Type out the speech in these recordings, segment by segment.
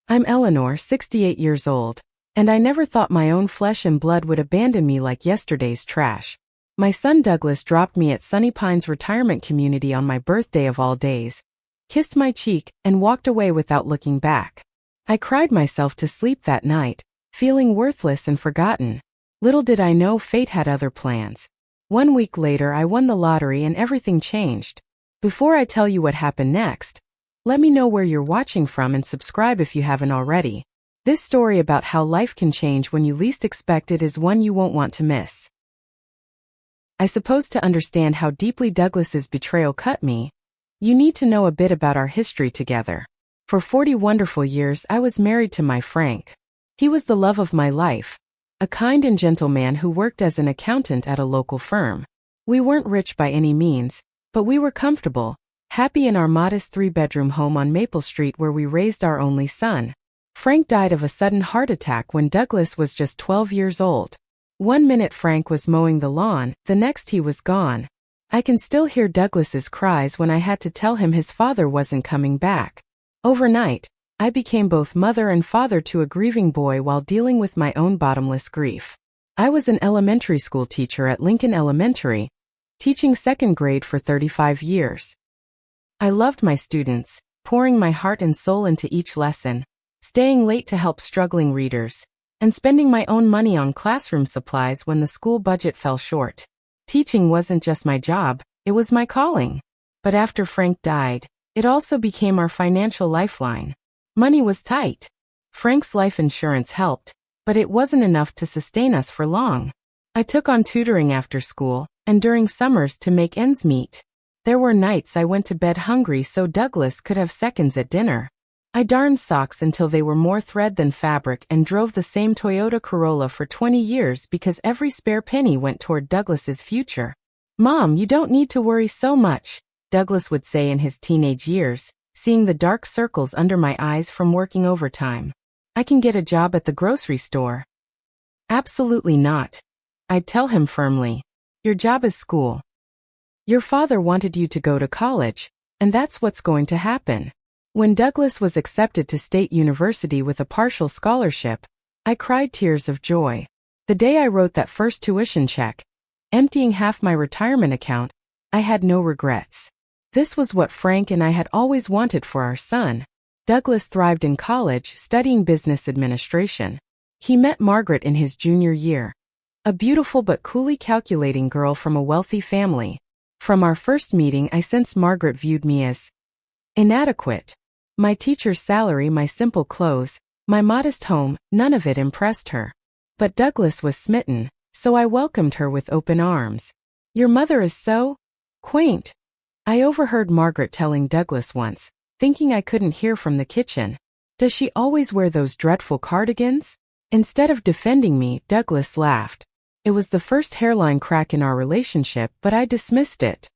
I'm Eleanor, 68 years old, and I never thought my own flesh and blood would abandon me like yesterday's trash. My son Douglas dropped me at Sunny Pines Retirement Community on my birthday of all days, kissed my cheek, and walked away without looking back. I cried myself to sleep that night, feeling worthless and forgotten. Little did I know fate had other plans. 1 week later I won the lottery and everything changed. Before I tell you what happened next, let me know where you're watching from and subscribe if you haven't already. This story about how life can change when you least expect it is one you won't want to miss. I suppose to understand how deeply Douglas's betrayal cut me, you need to know a bit about our history together. For 40 wonderful years I was married to my Frank. He was the love of my life, a kind and gentle man who worked as an accountant at a local firm. We weren't rich by any means, but we were comfortable, happy in our modest 3-bedroom home on Maple Street where we raised our only son. Frank died of a sudden heart attack when Douglas was just 12 years old. 1 minute Frank was mowing the lawn, the next he was gone. I can still hear Douglas's cries when I had to tell him his father wasn't coming back. Overnight, I became both mother and father to a grieving boy while dealing with my own bottomless grief. I was an elementary school teacher at Lincoln Elementary, teaching 2nd grade for 35 years. I loved my students, pouring my heart and soul into each lesson, staying late to help struggling readers, and spending my own money on classroom supplies when the school budget fell short. Teaching wasn't just my job, it was my calling. But after Frank died, it also became our financial lifeline. Money was tight. Frank's life insurance helped, but it wasn't enough to sustain us for long. I took on tutoring after school, and during summers to make ends meet. There were nights I went to bed hungry so Douglas could have seconds at dinner. I darned socks until they were more thread than fabric and drove the same Toyota Corolla for 20 years because every spare penny went toward Douglas's future. "Mom, you don't need to worry so much," Douglas would say in his teenage years, seeing the dark circles under my eyes from working overtime. "I can get a job at the grocery store." "Absolutely not," I'd tell him firmly. "Your job is school. Your father wanted you to go to college, and that's what's going to happen." When Douglas was accepted to State University with a partial scholarship, I cried tears of joy. The day I wrote that first tuition check, emptying half my retirement account, I had no regrets. This was what Frank and I had always wanted for our son. Douglas thrived in college, studying business administration. He met Margaret in his junior year, a beautiful but coolly calculating girl from a wealthy family. From our first meeting I sensed Margaret viewed me as inadequate. My teacher's salary, my simple clothes, my modest home, none of it impressed her. But Douglas was smitten, so I welcomed her with open arms. "Your mother is so quaint," I overheard Margaret telling Douglas once, thinking I couldn't hear from the kitchen. "Does she always wear those dreadful cardigans?" Instead of defending me, Douglas laughed. It was the first hairline crack in our relationship, but I dismissed it.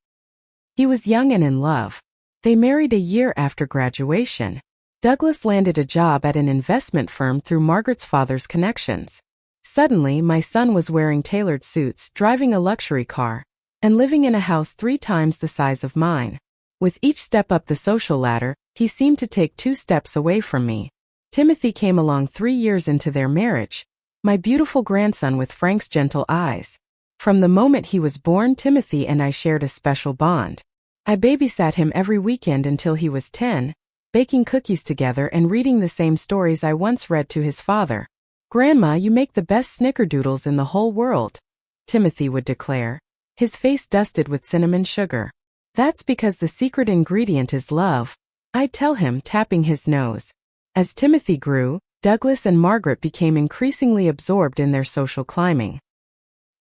He was young and in love. They married a year after graduation. Douglas landed a job at an investment firm through Margaret's father's connections. Suddenly, my son was wearing tailored suits, driving a luxury car, and living in a house 3 times the size of mine. With each step up the social ladder, he seemed to take 2 steps away from me. Timothy came along 3 years into their marriage, my beautiful grandson with Frank's gentle eyes. From the moment he was born, Timothy and I shared a special bond. I babysat him every weekend until he was 10, baking cookies together and reading the same stories I once read to his father. "Grandma, you make the best snickerdoodles in the whole world," Timothy would declare, his face dusted with cinnamon sugar. "That's because the secret ingredient is love," I'd tell him, tapping his nose. As Timothy grew, Douglas and Margaret became increasingly absorbed in their social climbing.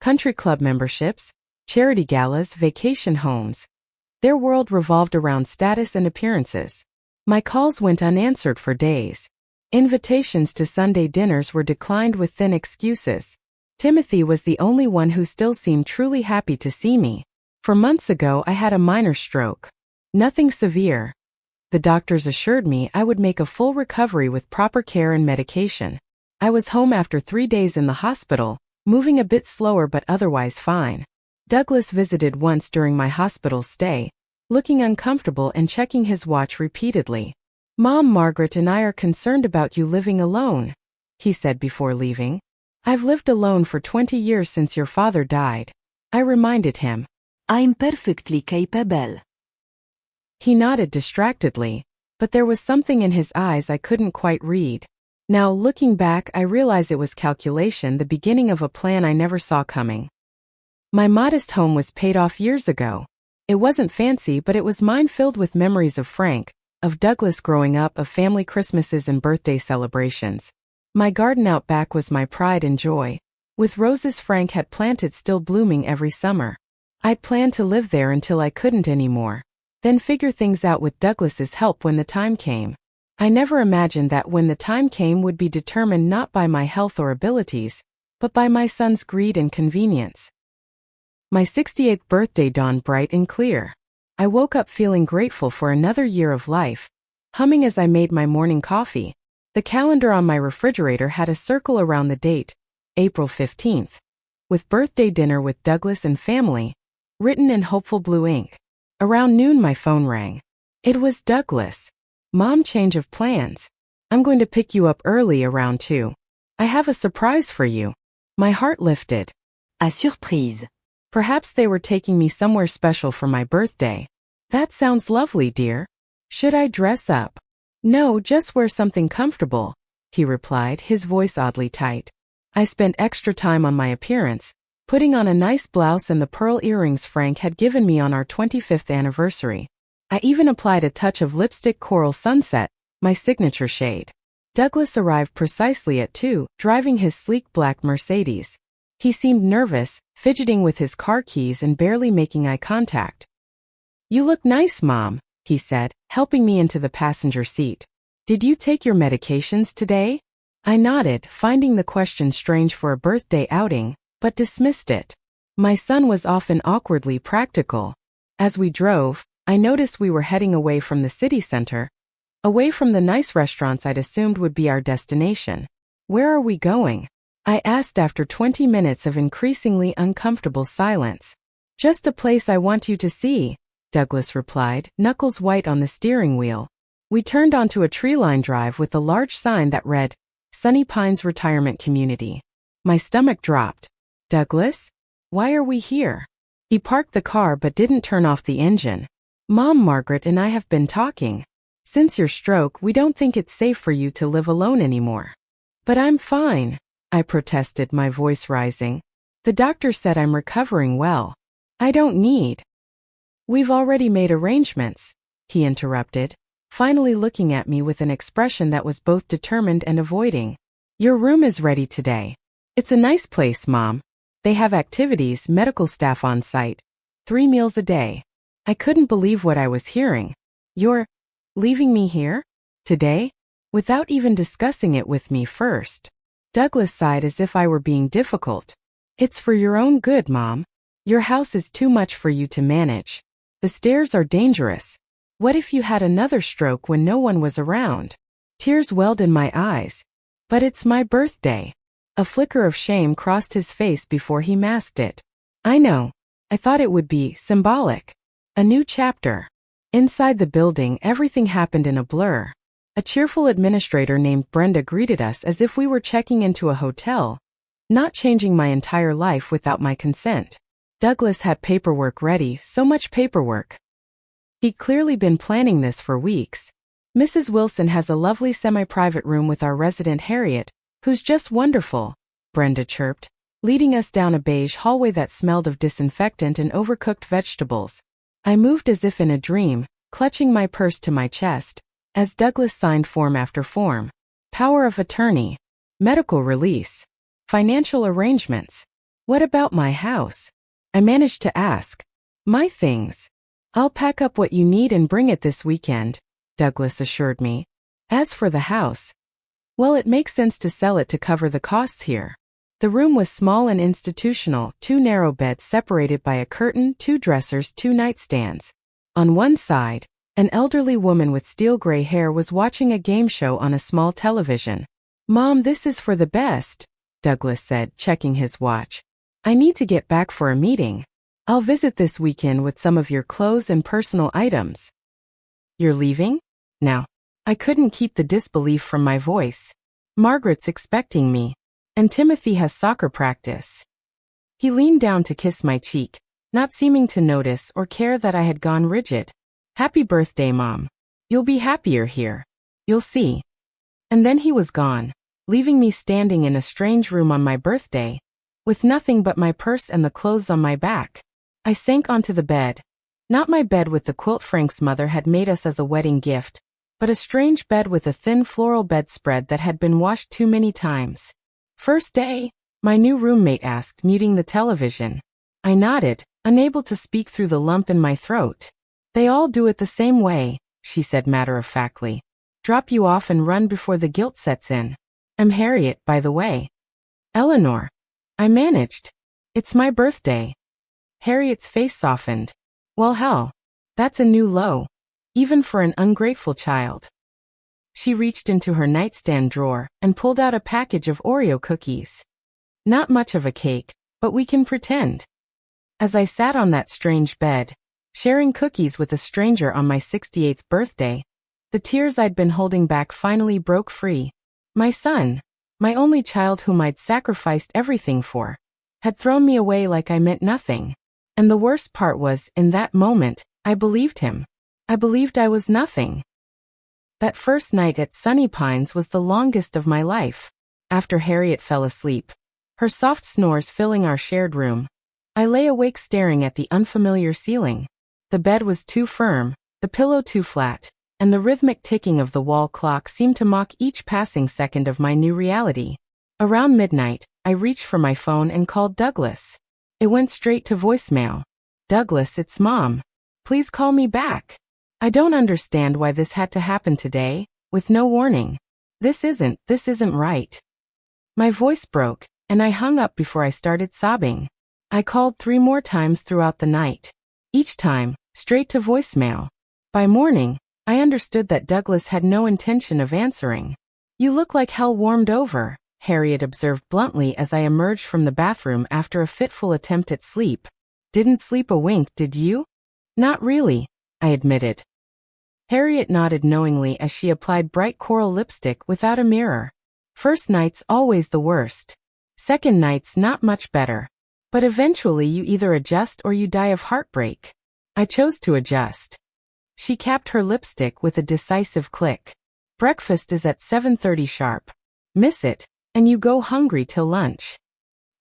Country club memberships, charity galas, vacation homes. Their world revolved around status and appearances. My calls went unanswered for days. Invitations to Sunday dinners were declined with thin excuses. Timothy was the only one who still seemed truly happy to see me. For months ago I had a minor stroke. Nothing severe. The doctors assured me I would make a full recovery with proper care and medication. I was home after 3 days in the hospital, moving a bit slower but otherwise fine. Douglas visited once during my hospital stay, looking uncomfortable and checking his watch repeatedly. Mom, Margaret and I are concerned about you living alone, he said before leaving. I've lived alone for 20 years since your father died. I reminded him. I'm perfectly capable. He nodded distractedly, but there was something in his eyes I couldn't quite read. Now, looking back, I realize it was calculation, the beginning of a plan I never saw coming. My modest home was paid off years ago. It wasn't fancy, but it was mine, filled with memories of Frank, of Douglas growing up, of family Christmases and birthday celebrations. My garden out back was my pride and joy, with roses Frank had planted still blooming every summer. I'd planned to live there until I couldn't anymore, then figure things out with Douglas's help when the time came. I never imagined that when the time came would be determined not by my health or abilities, but by my son's greed and convenience. My 68th birthday dawned bright and clear. I woke up feeling grateful for another year of life, humming as I made my morning coffee. The calendar on my refrigerator had a circle around the date, April 15th, with birthday dinner with Douglas and family, written in hopeful blue ink. Around noon my phone rang. It was Douglas. Mom, change of plans. I'm going to pick you up early around 2. I have a surprise for you. My heart lifted. A surprise. Perhaps they were taking me somewhere special for my birthday. That sounds lovely, dear. Should I dress up? No, just wear something comfortable, he replied, his voice oddly tight. I spent extra time on my appearance, putting on a nice blouse and the pearl earrings Frank had given me on our 25th anniversary. I even applied a touch of lipstick Coral Sunset, my signature shade. Douglas arrived precisely at 2, driving his sleek black Mercedes. He seemed nervous, fidgeting with his car keys and barely making eye contact. You look nice, Mom, he said, helping me into the passenger seat. Did you take your medications today? I nodded, finding the question strange for a birthday outing, but dismissed it. My son was often awkwardly practical. As we drove, I noticed we were heading away from the city center, away from the nice restaurants I'd assumed would be our destination. Where are we going? I asked after 20 minutes of increasingly uncomfortable silence. Just a place I want you to see, Douglas replied, knuckles white on the steering wheel. We turned onto a tree-lined drive with a large sign that read, Sunny Pines Retirement Community. My stomach dropped. Douglas? Why are we here? He parked the car but didn't turn off the engine. Mom, Margaret and I have been talking. Since your stroke, we don't think it's safe for you to live alone anymore. But I'm fine, I protested, my voice rising. The doctor said I'm recovering well. I don't need. We've already made arrangements, he interrupted, finally looking at me with an expression that was both determined and avoiding. Your room is ready today. It's a nice place, Mom. They have activities, medical staff on site, 3 meals a day. I couldn't believe what I was hearing. You're leaving me here? Today? Without even discussing it with me first. Douglas sighed as if I were being difficult. It's for your own good, Mom. Your house is too much for you to manage. The stairs are dangerous. What if you had another stroke when no one was around? Tears welled in my eyes. But it's my birthday. A flicker of shame crossed his face before he masked it. I know. I thought it would be symbolic. A new chapter. Inside the building, everything happened in a blur. A cheerful administrator named Brenda greeted us as if we were checking into a hotel, not changing my entire life without my consent. Douglas had paperwork ready, so much paperwork. He'd clearly been planning this for weeks. Mrs. Wilson has a lovely semi-private room with our resident Harriet, who's just wonderful, Brenda chirped, leading us down a beige hallway that smelled of disinfectant and overcooked vegetables. I moved as if in a dream, clutching my purse to my chest, as Douglas signed form after form. Power of attorney, medical release, financial arrangements. What about my house? I managed to ask. My things. I'll pack up what you need and bring it this weekend, Douglas assured me. As for the house, well, it makes sense to sell it to cover the costs here. The room was small and institutional, 2 narrow beds separated by a curtain, 2 dressers, 2 nightstands. On one side, an elderly woman with steel gray hair was watching a game show on a small television. Mom, this is for the best, Douglas said, checking his watch. I need to get back for a meeting. I'll visit this weekend with some of your clothes and personal items. You're leaving? Now, I couldn't keep the disbelief from my voice. Margaret's expecting me. And Timothy has soccer practice. He leaned down to kiss my cheek, not seeming to notice or care that I had gone rigid. Happy birthday, Mom. You'll be happier here. You'll see. And then he was gone, leaving me standing in a strange room on my birthday, with nothing but my purse and the clothes on my back. I sank onto the bed. Not my bed with the quilt Frank's mother had made us as a wedding gift, but a strange bed with a thin floral bedspread that had been washed too many times. First day? My new roommate asked, muting the television. I nodded, unable to speak through the lump in my throat. They all do it the same way, she said matter-of-factly. Drop you off and run before the guilt sets in. I'm Harriet, by the way. Eleanor. I managed. It's my birthday. Harriet's face softened. Well, hell. That's a new low. Even for an ungrateful child. She reached into her nightstand drawer and pulled out a package of Oreo cookies. Not much of a cake, but we can pretend. As I sat on that strange bed, sharing cookies with a stranger on my 68th birthday, the tears I'd been holding back finally broke free. My son, my only child whom I'd sacrificed everything for, had thrown me away like I meant nothing. And the worst part was, in that moment, I believed him. I believed I was nothing. That first night at Sunny Pines was the longest of my life. After Harriet fell asleep, her soft snores filling our shared room, I lay awake staring at the unfamiliar ceiling. The bed was too firm, the pillow too flat, and the rhythmic ticking of the wall clock seemed to mock each passing second of my new reality. Around midnight, I reached for my phone and called Douglas. It went straight to voicemail. Douglas, it's Mom. Please call me back. I don't understand why this had to happen today, with no warning. This isn't right. My voice broke, and I hung up before I started sobbing. I called 3 more times throughout the night. Each time, straight to voicemail. By morning, I understood that Douglas had no intention of answering. You look like hell warmed over, Harriet observed bluntly as I emerged from the bathroom after a fitful attempt at sleep. Didn't sleep a wink, did you? Not really, I admitted. Harriet nodded knowingly as she applied bright coral lipstick without a mirror. First night's always the worst. Second night's not much better. But eventually you either adjust or you die of heartbreak. I chose to adjust. She capped her lipstick with a decisive click. Breakfast is at 7:30 sharp. Miss it, and you go hungry till lunch.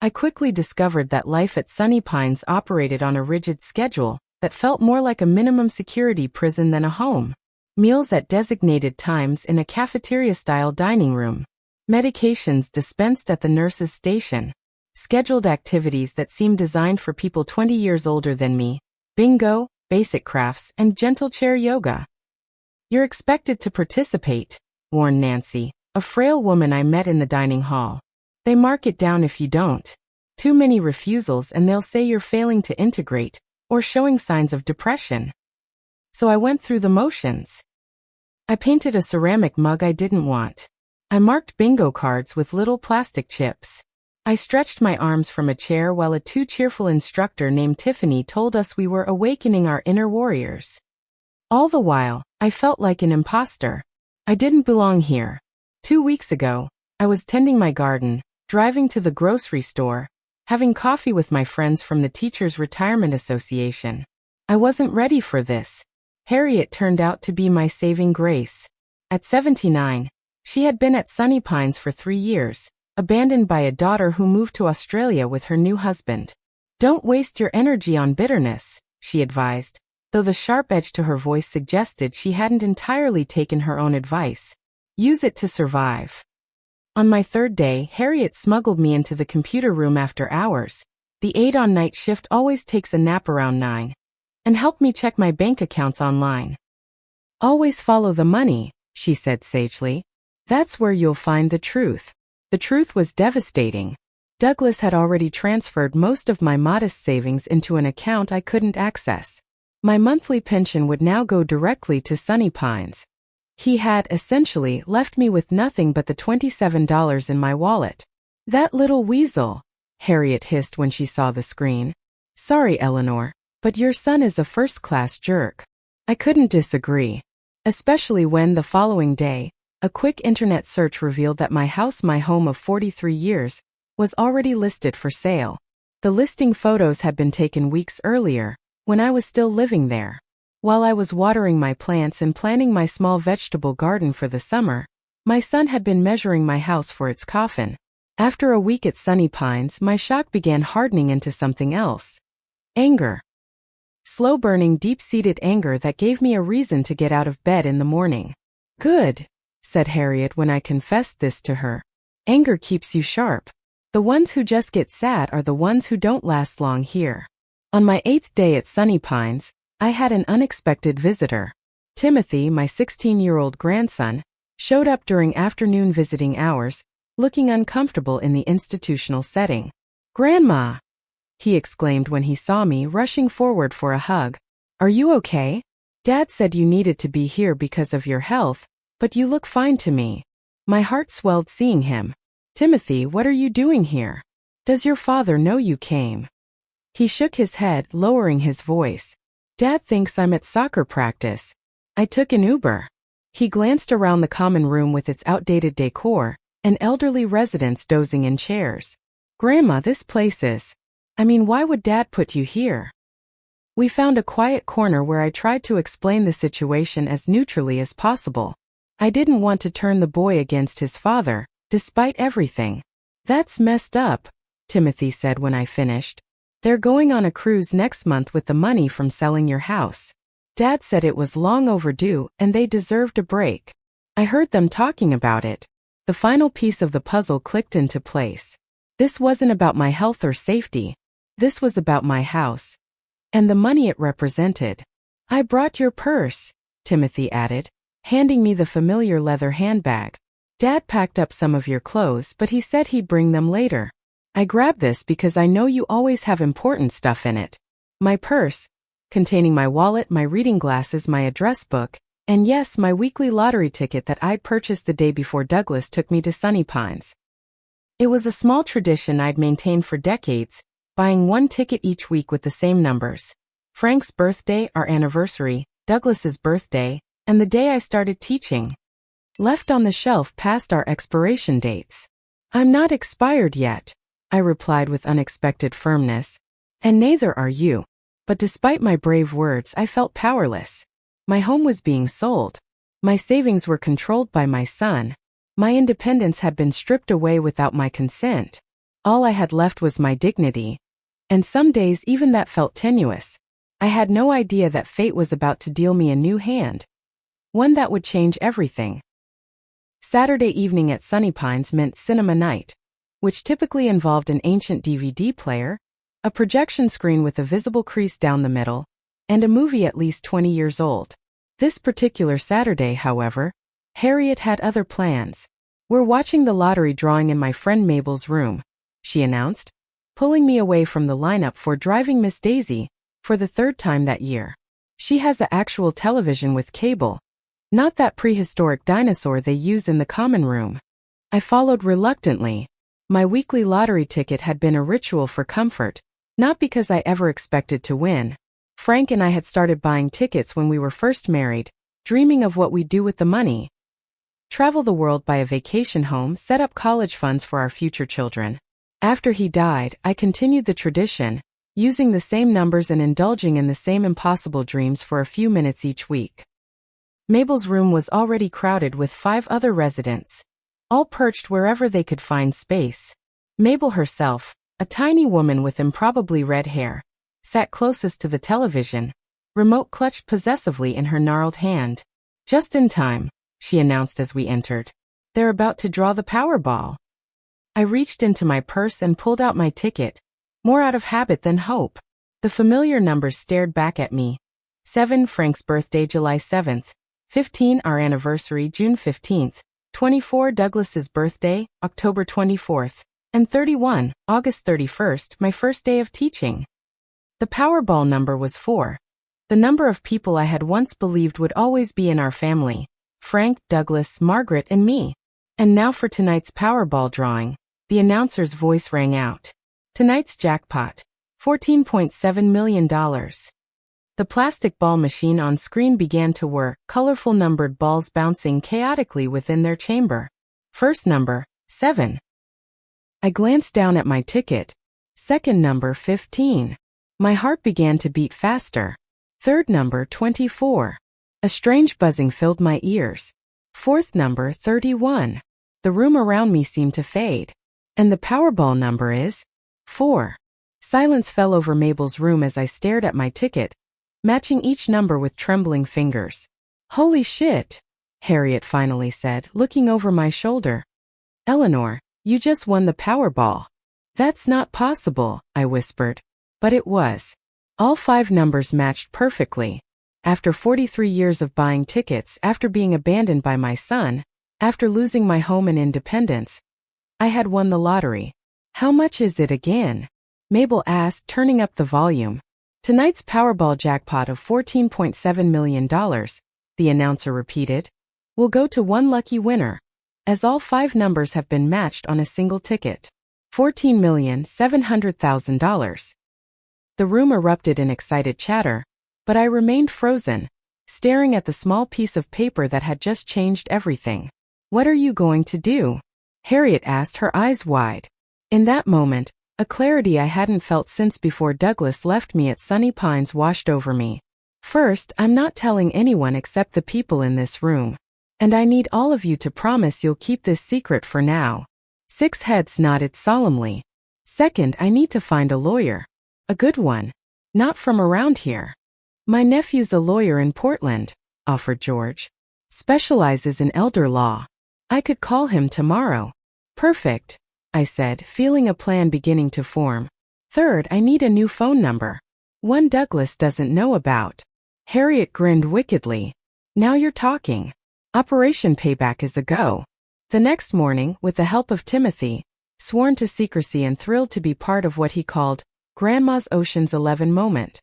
I quickly discovered that life at Sunny Pines operated on a rigid schedule that felt more like a minimum security prison than a home. Meals at designated times in a cafeteria-style dining room. Medications dispensed at the nurse's station. Scheduled activities that seemed designed for people 20 years older than me. Bingo, basic crafts, and gentle chair yoga. You're expected to participate, warned Nancy, a frail woman I met in the dining hall. They mark it down if you don't. Too many refusals and they'll say you're failing to integrate, or showing signs of depression. So I went through the motions. I painted a ceramic mug I didn't want. I marked bingo cards with little plastic chips. I stretched my arms from a chair while a too cheerful instructor named Tiffany told us we were awakening our inner warriors. All the while, I felt like an imposter. I didn't belong here. 2 weeks ago, I was tending my garden, driving to the grocery store, having coffee with my friends from the Teachers' Retirement Association. I wasn't ready for this. Harriet turned out to be my saving grace. At 79, she had been at Sunny Pines for 3 years, abandoned by a daughter who moved to Australia with her new husband. Don't waste your energy on bitterness, she advised, though the sharp edge to her voice suggested she hadn't entirely taken her own advice. Use it to survive. On my 3rd day, Harriet smuggled me into the computer room after hours. The aide on night shift always takes a nap around 9. And helped me check my bank accounts online. Always follow the money, she said sagely. That's where you'll find the truth. The truth was devastating. Douglas had already transferred most of my modest savings into an account I couldn't access. My monthly pension would now go directly to Sunny Pines. He had, essentially, left me with nothing but the $27 in my wallet. That little weasel, Harriet hissed when she saw the screen. Sorry, Eleanor, but your son is a first-class jerk. I couldn't disagree. Especially when the following day, a quick internet search revealed that my house, my home of 43 years, was already listed for sale. The listing photos had been taken weeks earlier, when I was still living there. While I was watering my plants and planting my small vegetable garden for the summer, my son had been measuring my house for its coffin. After a week at Sunny Pines, my shock began hardening into something else. Anger. Slow-burning, deep-seated anger that gave me a reason to get out of bed in the morning. "Good," said Harriet when I confessed this to her. "Anger keeps you sharp. The ones who just get sad are the ones who don't last long here." On my 8th day at Sunny Pines, I had an unexpected visitor. Timothy, my 16-year-old grandson, showed up during afternoon visiting hours, looking uncomfortable in the institutional setting. "Grandma!" he exclaimed when he saw me, rushing forward for a hug. "Are you okay? Dad said you needed to be here because of your health, but you look fine to me." My heart swelled seeing him. "Timothy, what are you doing here? Does your father know you came?" He shook his head, lowering his voice. "Dad thinks I'm at soccer practice. I took an Uber." He glanced around the common room with its outdated decor and elderly residents dozing in chairs. "Grandma, this place is... why would Dad put you here?" We found a quiet corner where I tried to explain the situation as neutrally as possible. I didn't want to turn the boy against his father, despite everything. "That's messed up," Timothy said when I finished. "They're going on a cruise next month with the money from selling your house. Dad said it was long overdue and they deserved a break." I heard them talking about it. The final piece of the puzzle clicked into place. This wasn't about my health or safety. This was about my house. And the money it represented. "I brought your purse," Timothy added, handing me the familiar leather handbag. "Dad packed up some of your clothes, but he said he'd bring them later. I grabbed this because I know you always have important stuff in it." My purse, containing my wallet, my reading glasses, my address book, and yes, my weekly lottery ticket that I'd purchased the day before Douglas took me to Sunny Pines. It was a small tradition I'd maintained for decades, buying one ticket each week with the same numbers. Frank's birthday, our anniversary, Douglas's birthday, and the day I started teaching. Left on the shelf past our expiration dates. "I'm not expired yet," I replied with unexpected firmness. "And neither are you." But despite my brave words, I felt powerless. My home was being sold. My savings were controlled by my son. My independence had been stripped away without my consent. All I had left was my dignity. And some days even that felt tenuous. I had no idea that fate was about to deal me a new hand. One that would change everything. Saturday evening at Sunny Pines meant cinema night, which typically involved an ancient DVD player, a projection screen with a visible crease down the middle, and a movie at least 20 years old. This particular Saturday, however, Harriet had other plans. "We're watching the lottery drawing in my friend Mabel's room," she announced, pulling me away from the lineup for Driving Miss Daisy, for the 3rd time that year. She has an actual television with cable, not that prehistoric dinosaur they use in the common room. I followed reluctantly. My weekly lottery ticket had been a ritual for comfort, not because I ever expected to win. Frank and I had started buying tickets when we were first married, dreaming of what we'd do with the money. Travel the world, buy a vacation home, set up college funds for our future children. After he died, I continued the tradition, using the same numbers and indulging in the same impossible dreams for a few minutes each week. Mabel's room was already crowded with 5 other residents, all perched wherever they could find space. Mabel herself, a tiny woman with improbably red hair, sat closest to the television, remote clutched possessively in her gnarled hand. "Just in time," she announced as we entered. "They're about to draw the Powerball." I reached into my purse and pulled out my ticket, more out of habit than hope. The familiar numbers stared back at me. 7, Frank's birthday, July 7th. 15, our anniversary, June 15th. 24, Douglas's birthday, October 24th. And 31, August 31st, my first day of teaching. The Powerball number was 4. The number of people I had once believed would always be in our family. Frank, Douglas, Margaret, and me. And now for tonight's Powerball drawing. The announcer's voice rang out. Tonight's jackpot, $14.7 million. The plastic ball machine on screen began to whir, colorful numbered balls bouncing chaotically within their chamber. First number, 7. I glanced down at my ticket. Second number, 15. My heart began to beat faster. Third number, 24. A strange buzzing filled my ears. Fourth number, 31. The room around me seemed to fade. And the Powerball number is 4. Silence fell over Mabel's room as I stared at my ticket, matching each number with trembling fingers. "Holy shit," Harriet finally said, looking over my shoulder. "Eleanor, you just won the Powerball." "That's not possible," I whispered. But it was. All 5 numbers matched perfectly. After 43 years of buying tickets, after being abandoned by my son, after losing my home and independence, I had won the lottery. "How much is it again?" Mabel asked, turning up the volume. "Tonight's Powerball jackpot of $14.7 million, the announcer repeated, will go to one lucky winner, as all 5 numbers have been matched on a single ticket. $14,700,000. The room erupted in excited chatter, but I remained frozen, staring at the small piece of paper that had just changed everything. "What are you going to do?" Harriet asked, her eyes wide. In that moment, a clarity I hadn't felt since before Douglas left me at Sunny Pines washed over me. "First, I'm not telling anyone except the people in this room. And I need all of you to promise you'll keep this secret for now." 6 heads nodded solemnly. "Second, I need to find a lawyer. A good one. Not from around here." "My nephew's a lawyer in Portland," offered George. "Specializes in elder law. I could call him tomorrow." "Perfect," I said, feeling a plan beginning to form. "Third, I need a new phone number. One Douglas doesn't know about." Harriet grinned wickedly. "Now you're talking. Operation Payback is a go." The next morning, with the help of Timothy, sworn to secrecy and thrilled to be part of what he called Grandma's Ocean's 11 moment,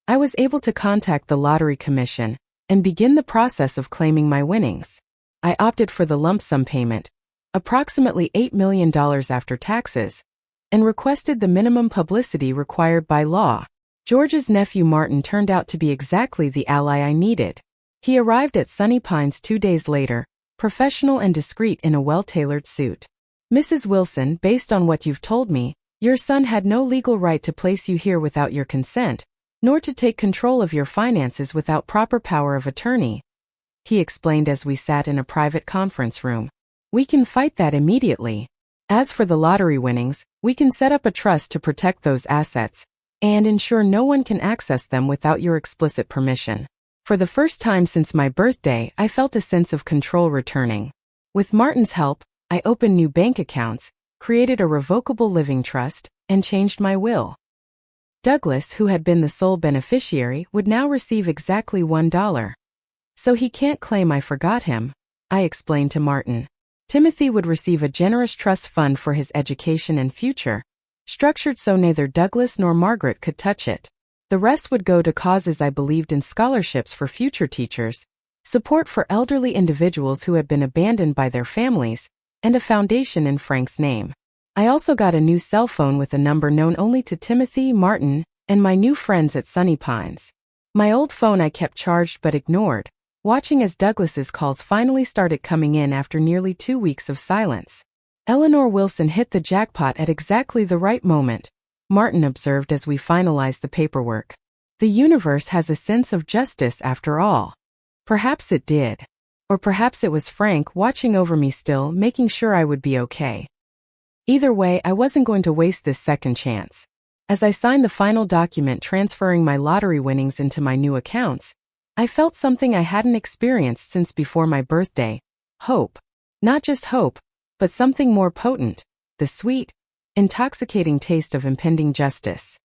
I was able to contact the Lottery Commission and begin the process of claiming my winnings. I opted for the lump sum payment, approximately $8 million after taxes, and requested the minimum publicity required by law. George's nephew Martin turned out to be exactly the ally I needed. He arrived at Sunny Pines 2 days later, professional and discreet in a well-tailored suit. "Mrs. Wilson, based on what you've told me, your son had no legal right to place you here without your consent, nor to take control of your finances without proper power of attorney," he explained as we sat in a private conference room. "We can fight that immediately. As for the lottery winnings, we can set up a trust to protect those assets and ensure no one can access them without your explicit permission." For the first time since my birthday, I felt a sense of control returning. With Martin's help, I opened new bank accounts, created a revocable living trust, and changed my will. Douglas, who had been the sole beneficiary, would now receive exactly $1. "So he can't claim I forgot him," I explained to Martin. "Timothy would receive a generous trust fund for his education and future, structured so neither Douglas nor Margaret could touch it. The rest would go to causes I believed in: scholarships for future teachers, support for elderly individuals who had been abandoned by their families, and a foundation in Frank's name. I also got a new cell phone with a number known only to Timothy, Martin, and my new friends at Sunny Pines. My old phone I kept charged but ignored, watching as Douglas's calls finally started coming in after nearly 2 weeks of silence. "Eleanor Wilson hit the jackpot at exactly the right moment," Martin observed as we finalized the paperwork. "The universe has a sense of justice after all." Perhaps it did. Or perhaps it was Frank watching over me still, making sure I would be okay. Either way, I wasn't going to waste this second chance. As I signed the final document transferring my lottery winnings into my new accounts, I felt something I hadn't experienced since before my birthday: hope. Not just hope, but something more potent: the sweet, intoxicating taste of impending justice.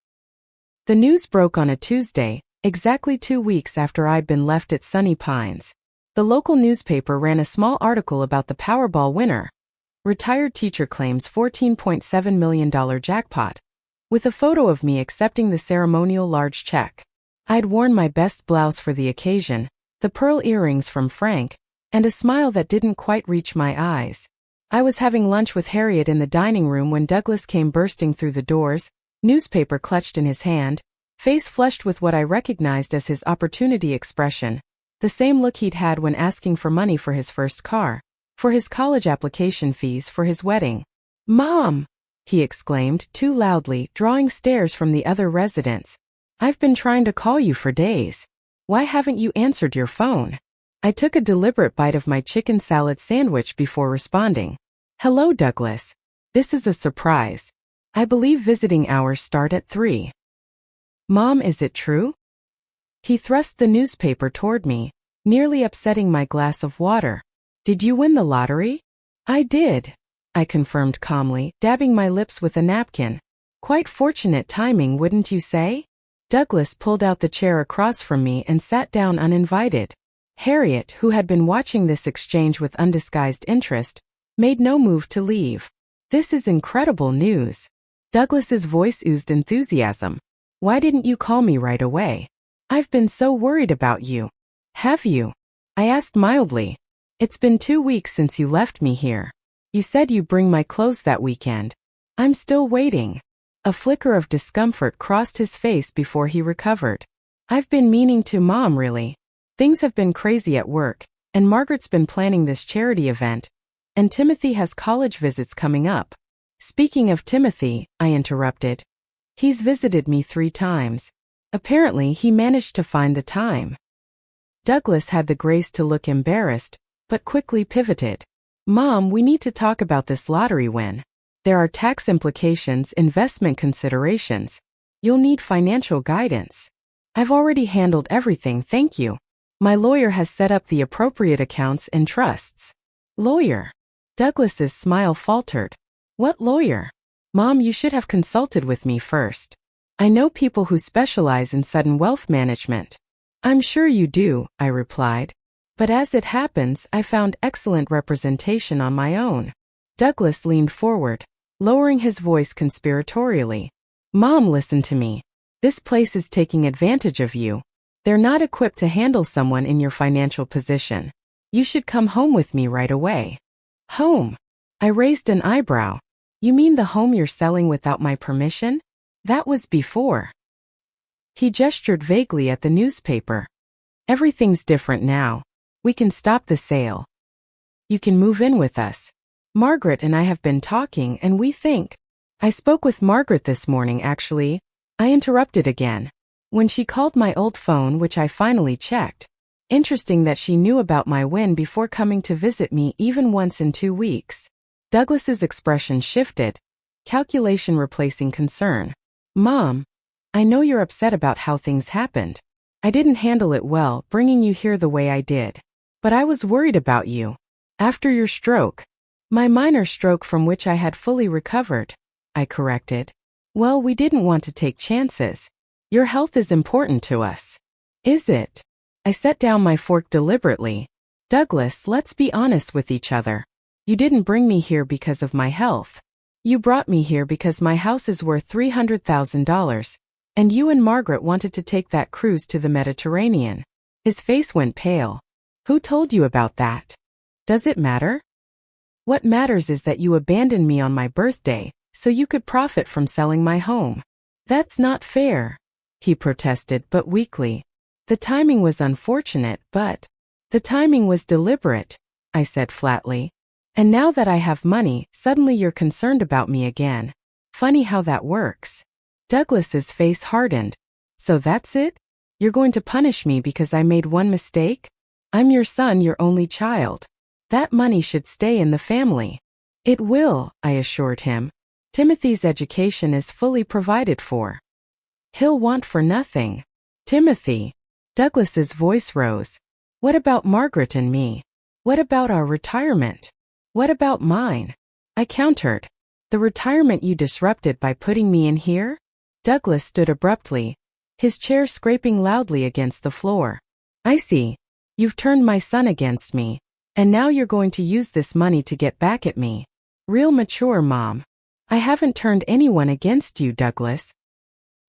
The news broke on a Tuesday, exactly 2 weeks after I'd been left at Sunny Pines. The local newspaper ran a small article about the Powerball winner. Retired teacher claims $14.7 million jackpot, with a photo of me accepting the ceremonial large check. I'd worn my best blouse for the occasion, the pearl earrings from Frank, and a smile that didn't quite reach my eyes. I was having lunch with Harriet in the dining room when Douglas came bursting through the doors, newspaper clutched in his hand, face flushed with what I recognized as his opportunity expression, the same look he'd had when asking for money for his first car, for his college application fees for his wedding. "Mom!" he exclaimed too loudly, drawing stares from the other residents. "I've been trying to call you for days. Why haven't you answered your phone?" I took a deliberate bite of my chicken salad sandwich before responding. "Hello, Douglas. This is a surprise. I believe visiting hours start at 3. Mom, is it true?" He thrust the newspaper toward me, nearly upsetting my glass of water. "Did you win the lottery?" "I did," I confirmed calmly, dabbing my lips with a napkin. "Quite fortunate timing, wouldn't you say?" Douglas pulled out the chair across from me and sat down uninvited. Harriet, who had been watching this exchange with undisguised interest, made no move to leave. "This is incredible news." Douglas's voice oozed enthusiasm. "Why didn't you call me right away? I've been so worried about you." "Have you?" I asked mildly. "It's been 2 weeks since you left me here. You said you'd bring my clothes that weekend. I'm still waiting." A flicker of discomfort crossed his face before he recovered. "I've been meaning to, Mom, really. Things have been crazy at work, and Margaret's been planning this charity event, and Timothy has college visits coming up." "Speaking of Timothy," I interrupted, "he's visited me 3 times. Apparently he managed to find the time." Douglas had the grace to look embarrassed, but quickly pivoted. "Mom, we need to talk about this lottery win. There are tax implications, investment considerations. You'll need financial guidance." "I've already handled everything, thank you. My lawyer has set up the appropriate accounts and trusts." "Lawyer?" Douglas's smile faltered. "What lawyer? Mom, you should have consulted with me first. I know people who specialize in sudden wealth management." "I'm sure you do," I replied. "But as it happens, I found excellent representation on my own." Douglas leaned forward, lowering his voice conspiratorially. "Mom, listen to me. This place is taking advantage of you. They're not equipped to handle someone in your financial position. You should come home with me right away." "Home?" I raised an eyebrow. "You mean the home you're selling without my permission? That was before." He gestured vaguely at the newspaper. "Everything's different now. We can stop the sale. You can move in with us. Margaret and I have been talking and we think—" "I spoke with Margaret this morning, actually," I interrupted again. "When she called my old phone, which I finally checked. Interesting that she knew about my win before coming to visit me even once in 2 weeks." Douglas's expression shifted, calculation replacing concern. "Mom, I know you're upset about how things happened. I didn't handle it well, bringing you here the way I did. But I was worried about you. After your stroke." "My minor stroke from which I had fully recovered," I corrected. "Well, we didn't want to take chances. Your health is important to us." "Is it?" I set down my fork deliberately. "Douglas, let's be honest with each other. You didn't bring me here because of my health. You brought me here because my house is worth $300,000, and you and Margaret wanted to take that cruise to the Mediterranean." His face went pale. "Who told you about that? Does it matter? What matters is that you abandoned me on my birthday, so you could profit from selling my home." "That's not fair," he protested, but weakly. "The timing was unfortunate, but—" "The timing was deliberate," I said flatly. "And now that I have money, suddenly you're concerned about me again. Funny how that works." Douglas's face hardened. "So that's it? You're going to punish me because I made one mistake? I'm your son, your only child. That money should stay in the family." "It will," I assured him. "Timothy's education is fully provided for. He'll want for nothing." "Timothy." Douglas's voice rose. "What about Margaret and me? What about our retirement? What about mine?" I countered. "The retirement you disrupted by putting me in here?" Douglas stood abruptly, his chair scraping loudly against the floor. "I see. You've turned my son against me, and now you're going to use this money to get back at me. Real mature, Mom." "I haven't turned anyone against you, Douglas.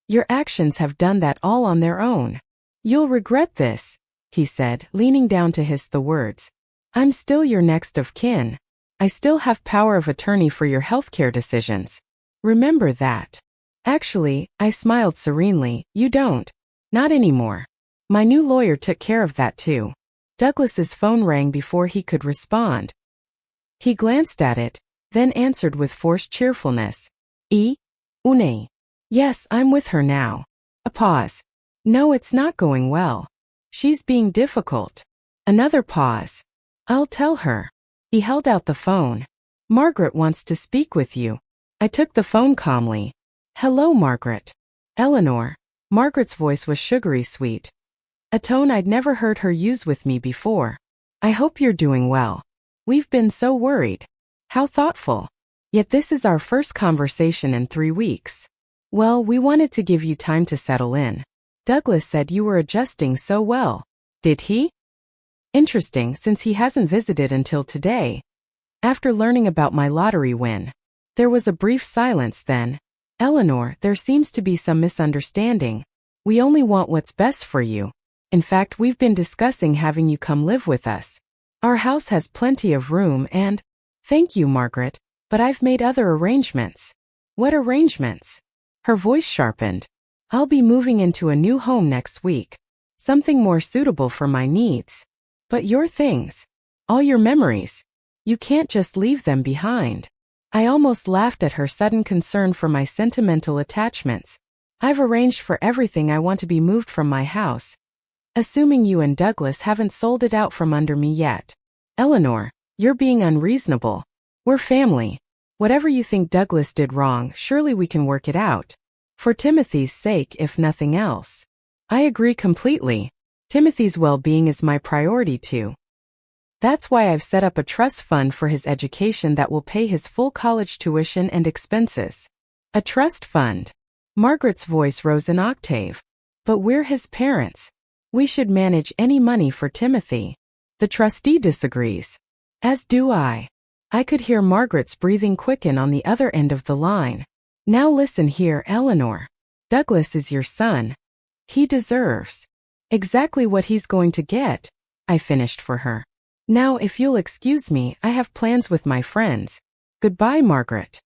Your actions have done that all on their own. You'll regret this," he said, leaning down to hiss the words. "I'm still your next of kin. I still have power of attorney for your healthcare decisions. Remember that." Actually, I smiled serenely, you don't. Not anymore. My new lawyer took care of that too. Douglas's phone rang before he could respond. He glanced at it, then answered with forced cheerfulness. Une. Yes, I'm with her now. A pause. No, it's not going well. She's being difficult. Another pause. I'll tell her. He held out the phone. Margaret wants to speak with you. I took the phone calmly. Hello, Margaret. Eleanor. Margaret's voice was sugary sweet. A tone I'd never heard her use with me before. I hope you're doing well. We've been so worried. How thoughtful. Yet this is our first conversation in 3 weeks. Well, we wanted to give you time to settle in. Douglas said you were adjusting so well. Did he? Interesting, since he hasn't visited until today. After learning about my lottery win. There was a brief silence then. Eleanor, there seems to be some misunderstanding. We only want what's best for you. In fact, we've been discussing having you come live with us. Our house has plenty of room and… Thank you, Margaret, but I've made other arrangements. What arrangements? Her voice sharpened. I'll be moving into a new home next week. Something more suitable for my needs. But your things. All your memories. You can't just leave them behind. I almost laughed at her sudden concern for my sentimental attachments. I've arranged for everything I want to be moved from my house. Assuming you and Douglas haven't sold it out from under me yet. Eleanor, you're being unreasonable. We're family. Whatever you think Douglas did wrong, surely we can work it out. For Timothy's sake, if nothing else. I agree completely. Timothy's well-being is my priority too. That's why I've set up a trust fund for his education that will pay his full college tuition and expenses. A trust fund. Margaret's voice rose an octave. But we're his parents. We should manage any money for Timothy. The trustee disagrees. As do I. I could hear Margaret's breathing quicken on the other end of the line. Now listen here, Eleanor. Douglas is your son. He deserves exactly what he's going to get, I finished for her. Now, if you'll excuse me, I have plans with my friends. Goodbye, Margaret.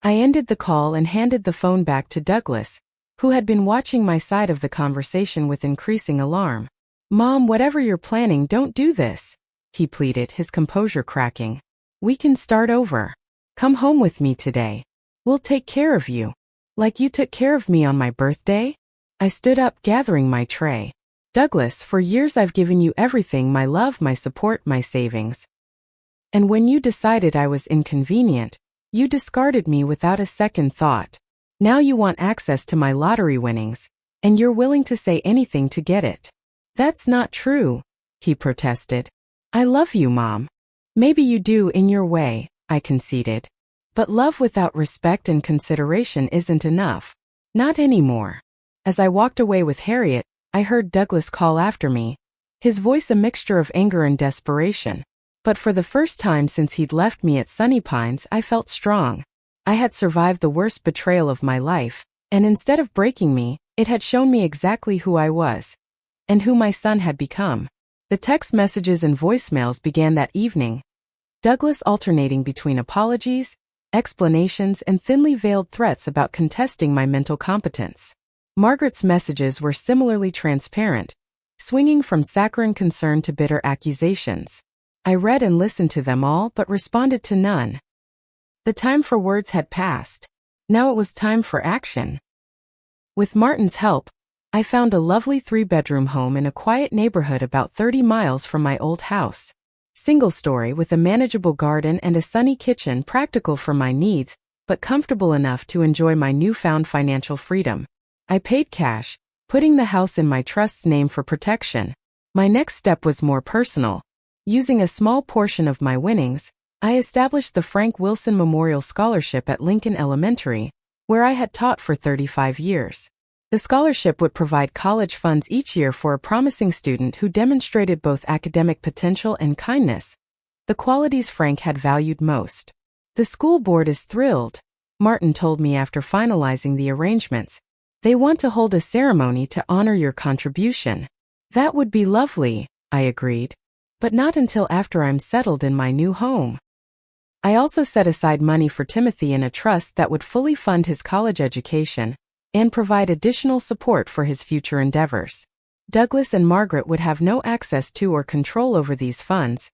I ended the call and handed the phone back to Douglas, who had been watching my side of the conversation with increasing alarm. Mom, whatever you're planning, don't do this, he pleaded, his composure cracking. We can start over. Come home with me today. We'll take care of you. Like you took care of me on my birthday? I stood up, gathering my tray. Douglas, for years I've given you everything, my love, my support, my savings. And when you decided I was inconvenient, you discarded me without a second thought. Now you want access to my lottery winnings, and you're willing to say anything to get it. That's not true, he protested. I love you, Mom. Maybe you do in your way, I conceded. But love without respect and consideration isn't enough. Not anymore. As I walked away with Harriet, I heard Douglas call after me, his voice a mixture of anger and desperation. But for the first time since he'd left me at Sunny Pines, I felt strong. I had survived the worst betrayal of my life, and instead of breaking me, it had shown me exactly who I was, and who my son had become. The text messages and voicemails began that evening, Douglas alternating between apologies, explanations, and thinly veiled threats about contesting my mental competence. Margaret's messages were similarly transparent, swinging from saccharine concern to bitter accusations. I read and listened to them all but responded to none. The time for words had passed. Now it was time for action. With Martin's help, I found a lovely 3-bedroom home in a quiet neighborhood about 30 miles from my old house. Single-story with a manageable garden and a sunny kitchen, practical for my needs, but comfortable enough to enjoy my newfound financial freedom. I paid cash, putting the house in my trust's name for protection. My next step was more personal. Using a small portion of my winnings, I established the Frank Wilson Memorial Scholarship at Lincoln Elementary, where I had taught for 35 years. The scholarship would provide college funds each year for a promising student who demonstrated both academic potential and kindness, the qualities Frank had valued most. The school board is thrilled, Martin told me after finalizing the arrangements. They want to hold a ceremony to honor your contribution. That would be lovely, I agreed. But not until after I'm settled in my new home. I also set aside money for Timothy in a trust that would fully fund his college education, and provide additional support for his future endeavors. Douglas and Margaret would have no access to or control over these funds,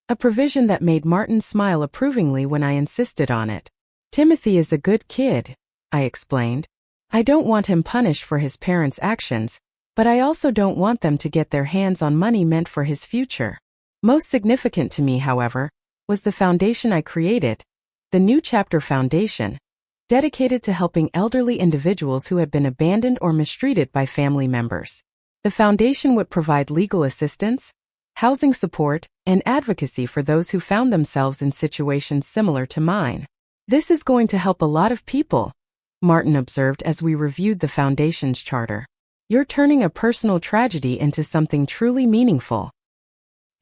a provision that made Martin smile approvingly when I insisted on it. Timothy is a good kid, I explained. I don't want him punished for his parents' actions, but I also don't want them to get their hands on money meant for his future. Most significant to me, however, was the foundation I created, the New Chapter Foundation, dedicated to helping elderly individuals who had been abandoned or mistreated by family members. The foundation would provide legal assistance, housing support, and advocacy for those who found themselves in situations similar to mine. This is going to help a lot of people, Martin observed as we reviewed the foundation's charter. You're turning a personal tragedy into something truly meaningful.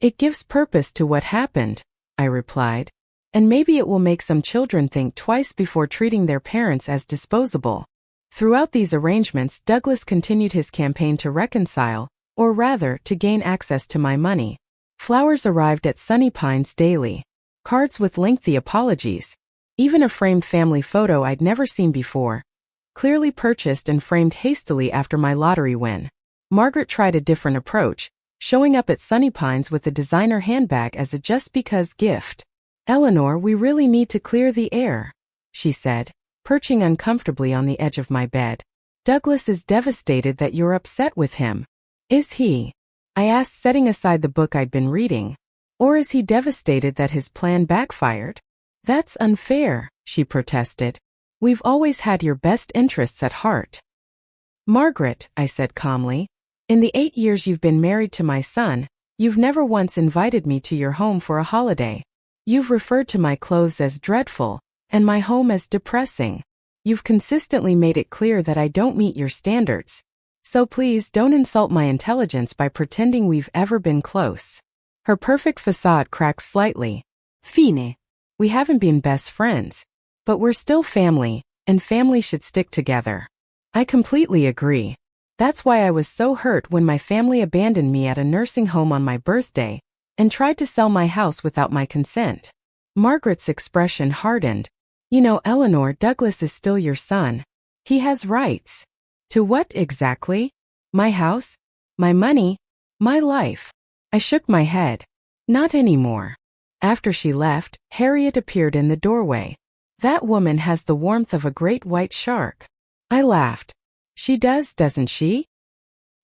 It gives purpose to what happened, I replied, and maybe it will make some children think twice before treating their parents as disposable. Throughout these arrangements, Douglas continued his campaign to reconcile, or rather, to gain access to my money. Flowers arrived at Sunny Pines daily, cards with lengthy apologies, even a framed family photo I'd never seen before, clearly purchased and framed hastily after my lottery win. Margaret tried a different approach, showing up at Sunny Pines with a designer handbag as a just-because gift. "Eleanor, we really need to clear the air," she said, perching uncomfortably on the edge of my bed. "Douglas is devastated that you're upset with him." "Is he?" I asked, setting aside the book I'd been reading. "Or is he devastated that his plan backfired?" "That's unfair," she protested. "We've always had your best interests at heart." "Margaret," I said calmly, "in the 8 years you've been married to my son, you've never once invited me to your home for a holiday. You've referred to my clothes as dreadful, and my home as depressing. You've consistently made it clear that I don't meet your standards. So please don't insult my intelligence by pretending we've ever been close." Her perfect facade cracked slightly. "Fine. We haven't been best friends, but we're still family, and family should stick together." I completely agree. That's why I was so hurt when my family abandoned me at a nursing home on my birthday and tried to sell my house without my consent. Margaret's expression hardened. "You know, Eleanor, Douglas is still your son. He has rights." "To what exactly? My house? My money? My life?" I shook my head. "Not anymore." After she left, Harriet appeared in the doorway. "That woman has the warmth of a great white shark." I laughed. "She does, doesn't she?"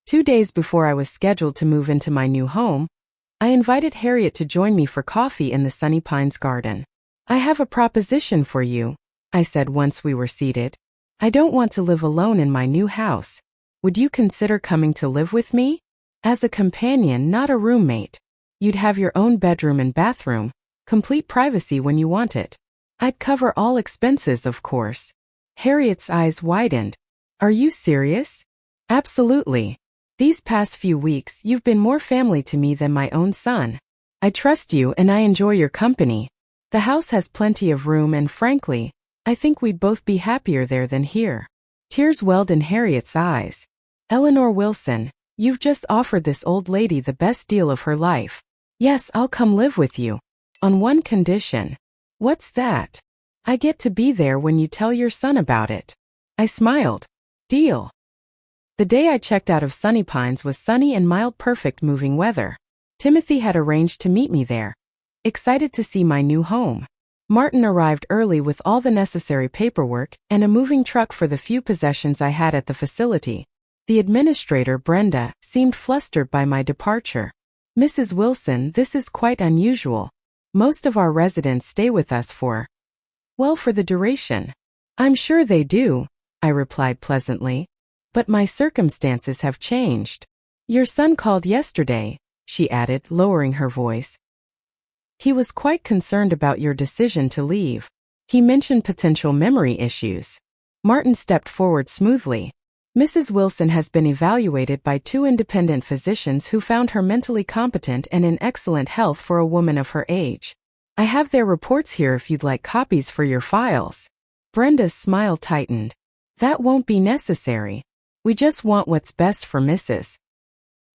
2 days before I was scheduled to move into my new home, I invited Harriet to join me for coffee in the Sunny Pines garden. "I have a proposition for you," I said once we were seated. "I don't want to live alone in my new house. Would you consider coming to live with me? As a companion, not a roommate. You'd have your own bedroom and bathroom, complete privacy when you want it. I'd cover all expenses, of course." Harriet's eyes widened. "Are you serious?" "Absolutely. These past few weeks, you've been more family to me than my own son. I trust you and I enjoy your company. The house has plenty of room and frankly, I think we'd both be happier there than here." Tears welled in Harriet's eyes. "Eleanor Wilson, you've just offered this old lady the best deal of her life. Yes, I'll come live with you. On one condition." "What's that?" "I get to be there when you tell your son about it." I smiled. "Deal." The day I checked out of Sunny Pines was sunny and mild, perfect moving weather. Timothy had arranged to meet me there, excited to see my new home. Martin arrived early with all the necessary paperwork and a moving truck for the few possessions I had at the facility. The administrator, Brenda, seemed flustered by my departure. "Mrs. Wilson, this is quite unusual. Most of our residents stay with us for the duration." "I'm sure they do," I replied pleasantly. "But my circumstances have changed. Your son called yesterday," she added, lowering her voice. "He was quite concerned about your decision to leave. He mentioned potential memory issues." Martin stepped forward smoothly. "Mrs. Wilson has been evaluated by 2 independent physicians who found her mentally competent and in excellent health for a woman of her age. I have their reports here if you'd like copies for your files." Brenda's smile tightened. "That won't be necessary. We just want what's best for Mrs.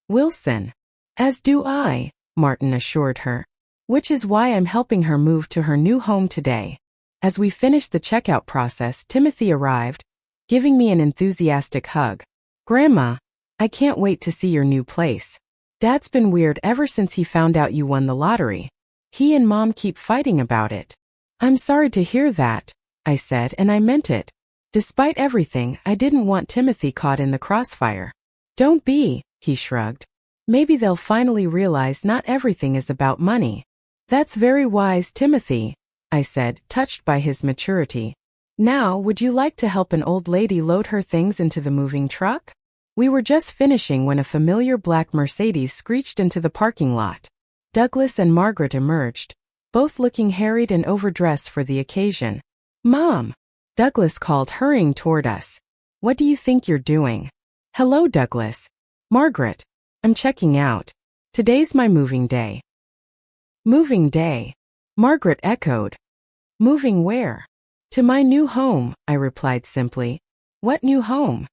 Wilson." "As do I," Martin assured her. "Which is why I'm helping her move to her new home today." As we finished the checkout process, Timothy arrived, giving me an enthusiastic hug. Grandma, I can't wait to see your new place. Dad's been weird ever since he found out you won the lottery. He and Mom keep fighting about it. I'm sorry to hear that, I said, and I meant it. Despite everything, I didn't want Timothy caught in the crossfire. Don't be, he shrugged. Maybe they'll finally realize not everything is about money. That's very wise, Timothy, I said, touched by his maturity. Now, would you like to help an old lady load her things into the moving truck? We were just finishing when a familiar black Mercedes screeched into the parking lot. Douglas and Margaret emerged, both looking harried and overdressed for the occasion. Mom! Douglas called, hurrying toward us. What do you think you're doing? Hello, Douglas. Margaret. I'm checking out. Today's my moving day. Moving day? Margaret echoed. Moving where? To my new home, I replied simply. What new home?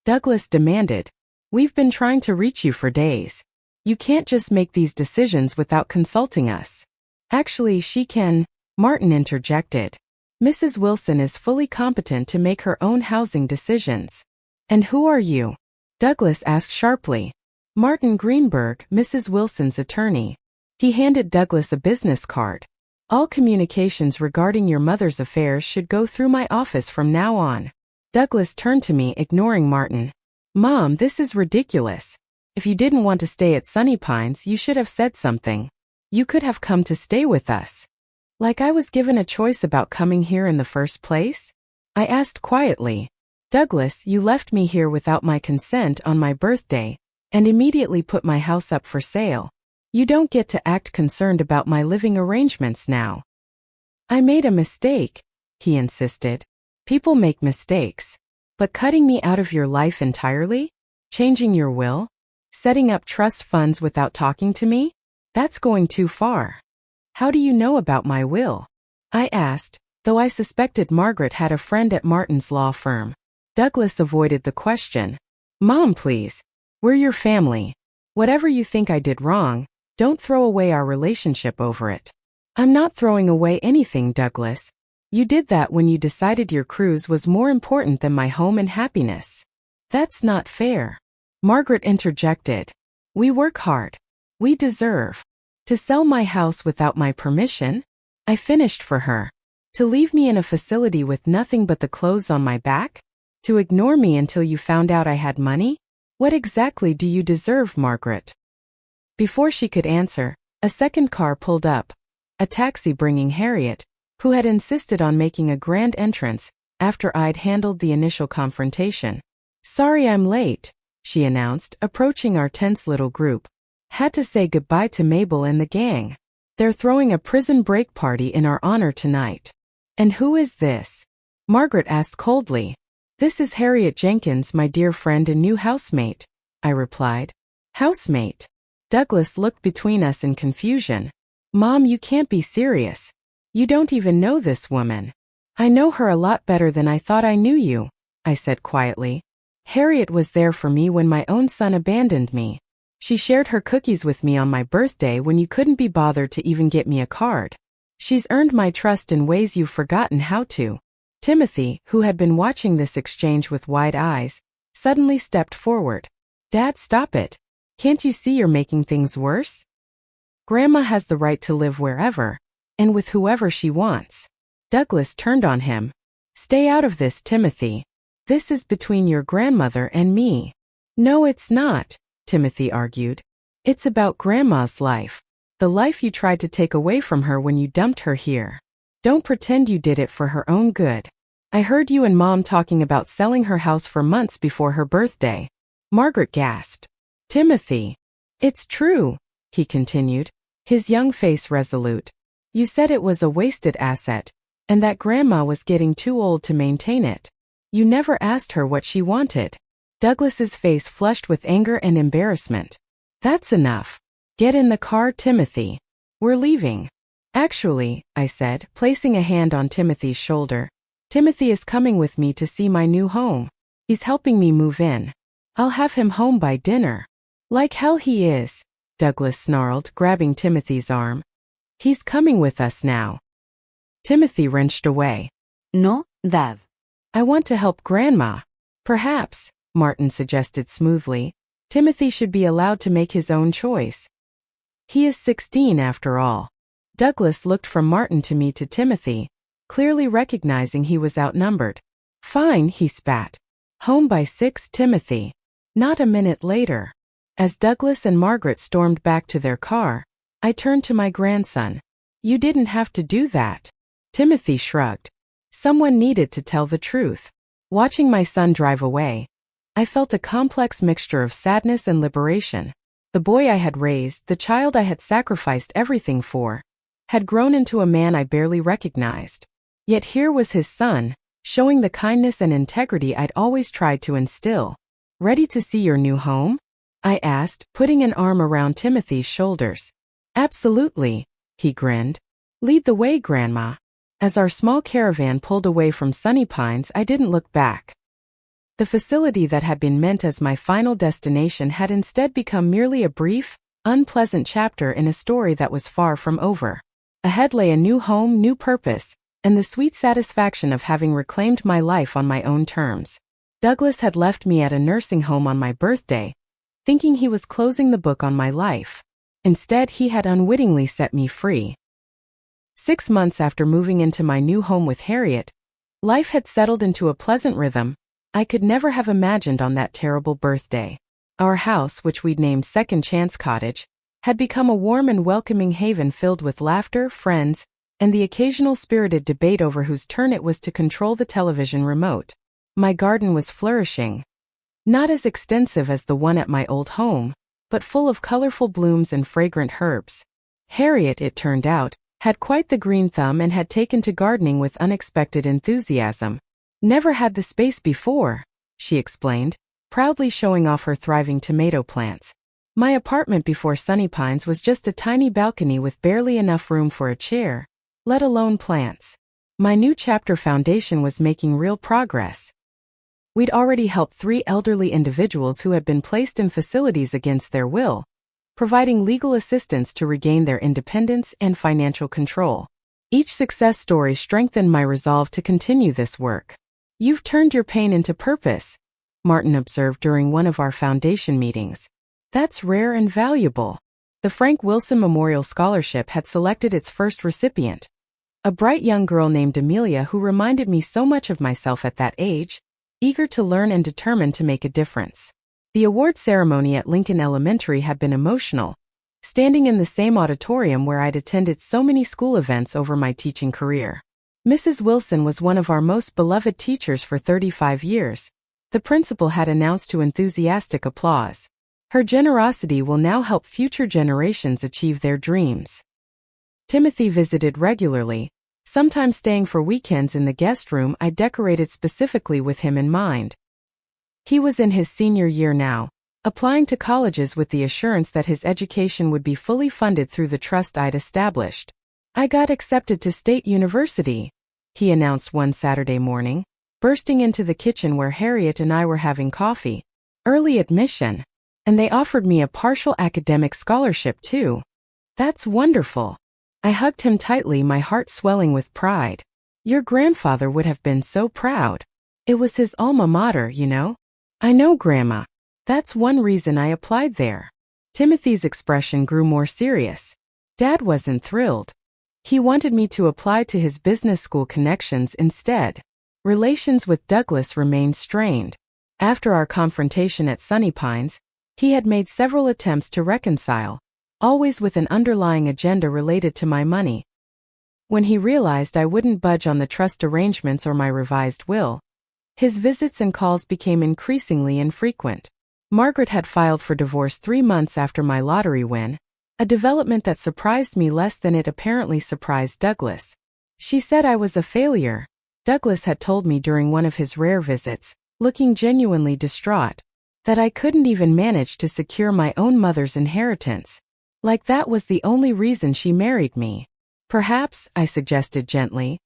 Douglas demanded. We've been trying to reach you for days. You can't just make these decisions without consulting us. Actually, she can, Martin interjected. Mrs. Wilson is fully competent to make her own housing decisions. And who are you? Douglas asked sharply. Martin Greenberg, Mrs. Wilson's attorney. He handed Douglas a business card. All communications regarding your mother's affairs should go through my office from now on. Douglas turned to me, ignoring Martin. Mom, this is ridiculous. If you didn't want to stay at Sunny Pines, you should have said something. You could have come to stay with us. Like I was given a choice about coming here in the first place? I asked quietly. Douglas, you left me here without my consent on my birthday, and immediately put my house up for sale. You don't get to act concerned about my living arrangements now. I made a mistake, he insisted. People make mistakes. But cutting me out of your life entirely? Changing your will? Setting up trust funds without talking to me? That's going too far. How do you know about my will? I asked, though I suspected Margaret had a friend at Martin's law firm. Douglas avoided the question. Mom, please. We're your family. Whatever you think I did wrong, don't throw away our relationship over it. I'm not throwing away anything, Douglas. You did that when you decided your cruise was more important than my home and happiness. That's not fair. Margaret interjected. We work hard. We deserve. To sell my house without my permission? I finished for her. To leave me in a facility with nothing but the clothes on my back? To ignore me until you found out I had money? What exactly do you deserve, Margaret? Before she could answer, a second car pulled up, a taxi bringing Harriet, who had insisted on making a grand entrance after I'd handled the initial confrontation. Sorry I'm late, she announced, approaching our tense little group. Had to say goodbye to Mabel and the gang. They're throwing a prison break party in our honor tonight. And who is this? Margaret asked coldly. This is Harriet Jenkins, my dear friend and new housemate, I replied. Housemate? Douglas looked between us in confusion. Mom, you can't be serious. You don't even know this woman. I know her a lot better than I thought I knew you, I said quietly. Harriet was there for me when my own son abandoned me. She shared her cookies with me on my birthday when you couldn't be bothered to even get me a card. She's earned my trust in ways you've forgotten how to. Timothy, who had been watching this exchange with wide eyes, suddenly stepped forward. Dad, stop it. Can't you see you're making things worse? Grandma has the right to live wherever, and with whoever she wants. Douglas turned on him. Stay out of this, Timothy. This is between your grandmother and me. No, it's not, Timothy argued. It's about Grandma's life. The life you tried to take away from her when you dumped her here. Don't pretend you did it for her own good. I heard you and Mom talking about selling her house for months before her birthday. Margaret gasped. Timothy. It's true, he continued, his young face resolute. You said it was a wasted asset, and that Grandma was getting too old to maintain it. You never asked her what she wanted. Douglas's face flushed with anger and embarrassment. That's enough. Get in the car, Timothy. We're leaving. Actually, I said, placing a hand on Timothy's shoulder, Timothy is coming with me to see my new home. He's helping me move in. I'll have him home by dinner. Like hell he is, Douglas snarled, grabbing Timothy's arm. He's coming with us now. Timothy wrenched away. No, Dad. I want to help Grandma. Perhaps, Martin suggested smoothly, Timothy should be allowed to make his own choice. He is 16 after all. Douglas looked from Martin to me to Timothy, clearly recognizing he was outnumbered. Fine, he spat. Home by 6, Timothy. Not a minute later. As Douglas and Margaret stormed back to their car, I turned to my grandson. You didn't have to do that. Timothy shrugged. Someone needed to tell the truth. Watching my son drive away, I felt a complex mixture of sadness and liberation. The boy I had raised, the child I had sacrificed everything for, had grown into a man I barely recognized. Yet here was his son, showing the kindness and integrity I'd always tried to instill. Ready to see your new home? I asked, putting an arm around Timothy's shoulders. Absolutely, he grinned. Lead the way, Grandma. As our small caravan pulled away from Sunny Pines, I didn't look back. The facility that had been meant as my final destination had instead become merely a brief, unpleasant chapter in a story that was far from over. Ahead lay a new home, new purpose, and the sweet satisfaction of having reclaimed my life on my own terms. Douglas had left me at a nursing home on my birthday, thinking he was closing the book on my life. Instead, he had unwittingly set me free. 6 months after moving into my new home with Harriet, life had settled into a pleasant rhythm I could never have imagined on that terrible birthday. Our house, which we'd named Second Chance Cottage, had become a warm and welcoming haven filled with laughter, friends, and the occasional spirited debate over whose turn it was to control the television remote. My garden was flourishing. Not as extensive as the one at my old home, but full of colorful blooms and fragrant herbs. Harriet, it turned out, had quite the green thumb and had taken to gardening with unexpected enthusiasm. Never had the space before, she explained, proudly showing off her thriving tomato plants. My apartment before Sunny Pines was just a tiny balcony with barely enough room for a chair, let alone plants. My new chapter foundation was making real progress. We'd already helped 3 elderly individuals who had been placed in facilities against their will, providing legal assistance to regain their independence and financial control. Each success story strengthened my resolve to continue this work. You've turned your pain into purpose, Martin observed during one of our foundation meetings. That's rare and valuable. The Frank Wilson Memorial Scholarship had selected its first recipient, a bright young girl named Amelia who reminded me so much of myself at that age, eager to learn and determined to make a difference. The award ceremony at Lincoln Elementary had been emotional, standing in the same auditorium where I'd attended so many school events over my teaching career. Mrs. Wilson was one of our most beloved teachers for 35 years, the principal had announced to enthusiastic applause. Her generosity will now help future generations achieve their dreams. Timothy visited regularly, sometimes staying for weekends in the guest room I decorated specifically with him in mind. He was in his senior year now, applying to colleges with the assurance that his education would be fully funded through the trust I'd established. I got accepted to State University, he announced one Saturday morning, bursting into the kitchen where Harriet and I were having coffee. Early admission. And they offered me a partial academic scholarship too. That's wonderful. I hugged him tightly, my heart swelling with pride. Your grandfather would have been so proud. It was his alma mater, you know. I know, Grandma. That's one reason I applied there. Timothy's expression grew more serious. Dad wasn't thrilled. He wanted me to apply to his business school connections instead. Relations with Douglas remained strained. After our confrontation at Sunny Pines, he had made several attempts to reconcile, always with an underlying agenda related to my money. When he realized I wouldn't budge on the trust arrangements or my revised will, his visits and calls became increasingly infrequent. Margaret had filed for divorce 3 months after my lottery win, a development that surprised me less than it apparently surprised Douglas. She said I was a failure, Douglas had told me during one of his rare visits, looking genuinely distraught, that I couldn't even manage to secure my own mother's inheritance. Like that was the only reason she married me. Perhaps, I suggested gently,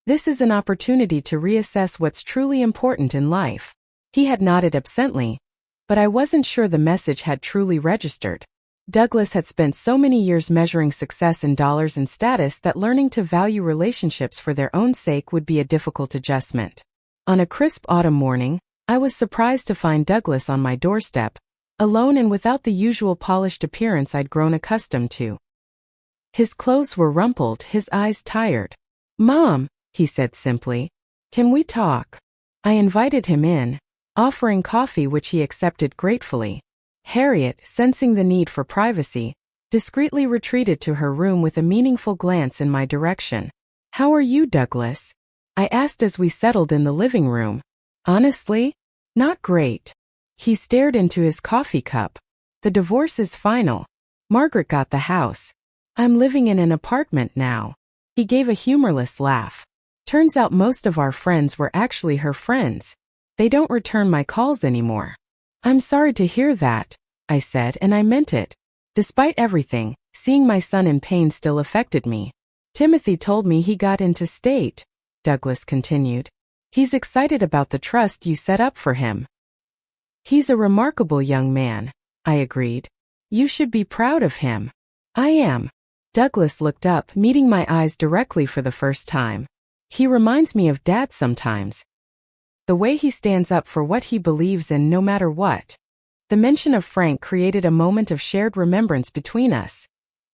this is an opportunity to reassess what's truly important in life. He had nodded absently, but I wasn't sure the message had truly registered. Douglas had spent so many years measuring success in dollars and status that learning to value relationships for their own sake would be a difficult adjustment. On a crisp autumn morning, I was surprised to find Douglas on my doorstep, alone and without the usual polished appearance I'd grown accustomed to. His clothes were rumpled, his eyes tired. "Mom," he said simply, "can we talk?" I invited him in, offering coffee which he accepted gratefully. Harriet, sensing the need for privacy, discreetly retreated to her room with a meaningful glance in my direction. "How are you, Douglas?" I asked as we settled in the living room. "Honestly, not great." He stared into his coffee cup. "The divorce is final. Margaret got the house. I'm living in an apartment now." He gave a humorless laugh. "Turns out most of our friends were actually her friends. They don't return my calls anymore." "I'm sorry to hear that," I said, and I meant it. Despite everything, seeing my son in pain still affected me. "Timothy told me he got into state," Douglas continued. "He's excited about the trust you set up for him." "He's a remarkable young man," I agreed. "You should be proud of him." "I am." Douglas looked up, meeting my eyes directly for the first time. "He reminds me of Dad sometimes. The way he stands up for what he believes in no matter what." The mention of Frank created a moment of shared remembrance between us.